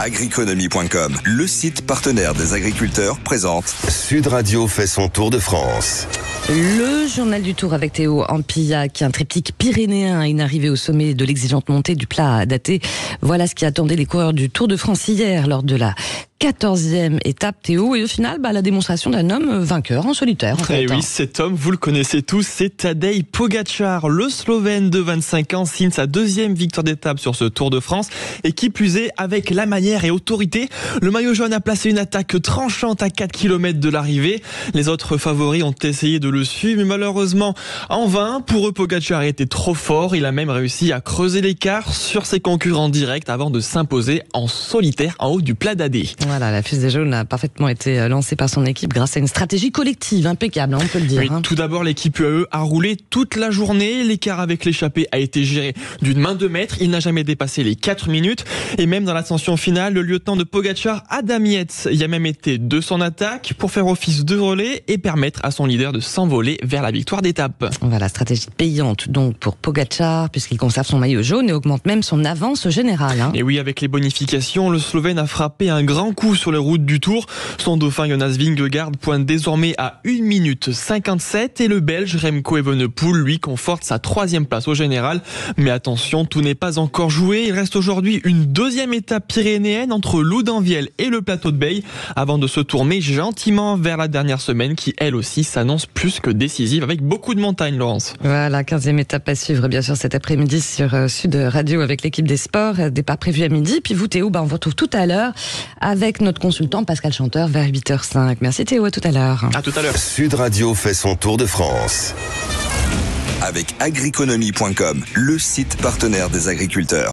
Agriconomie.com, le site partenaire des agriculteurs, présente Sud Radio fait son tour de France. Le journal du Tour avec Théo Ampillac, un triptyque pyrénéen, une arrivée au sommet de l'exigeante montée du plat à dater. Voilà ce qui attendait les coureurs du Tour de France hier lors de la 14e étape, Théo, et au final, la démonstration d'un homme vainqueur en solitaire. En fait. Et oui, cet homme, vous le connaissez tous, c'est Tadej Pogačar. Le Slovène de 25 ans signe sa deuxième victoire d'étape sur ce Tour de France. Et qui plus est, avec la manière et autorité, le maillot jaune a placé une attaque tranchante à 4 km de l'arrivée. Les autres favoris ont essayé de le suivre, mais malheureusement, en vain. Pour eux, Pogačar était trop fort. Il a même réussi à creuser l'écart sur ses concurrents directs avant de s'imposer en solitaire en haut du plat d'Adé. Voilà, la fusée jaune a parfaitement été lancée par son équipe grâce à une stratégie collective impeccable, on peut le dire. Oui, tout d'abord, l'équipe UAE a roulé toute la journée. L'écart avec l'échappée a été géré d'une main de maître. Il n'a jamais dépassé les 4 minutes. Et même dans l'ascension finale, le lieutenant de Pogačar, Adam Yates, y a même été de son attaque pour faire office de relais et permettre à son leader de s'envoler vers la victoire d'étape. Voilà, stratégie payante donc pour Pogačar, puisqu'il conserve son maillot jaune et augmente même son avance générale. Et oui, avec les bonifications, le Slovène a frappé un grand coup sur les routes du Tour. Son dauphin Jonas Vingegaard pointe désormais à 1 minute 57 et le Belge Remco Evenepoel, lui, conforte sa 3e place au général. Mais attention, tout n'est pas encore joué. Il reste aujourd'hui une deuxième étape pyrénéenne entre Loudanviel et le plateau de Beille avant de se tourner gentiment vers la dernière semaine qui, elle aussi, s'annonce plus que décisive avec beaucoup de montagnes, Laurence. Voilà, 15e étape à suivre, bien sûr, cet après-midi sur Sud Radio avec l'équipe des sports. Départ prévu à midi. Puis vous, Théo, on vous retrouve tout à l'heure avec notre consultant Pascal Chanteur vers 8h05. Merci Théo, à tout à l'heure. À tout à l'heure. Sud Radio fait son tour de France avec Agriconomie.com, le site partenaire des agriculteurs.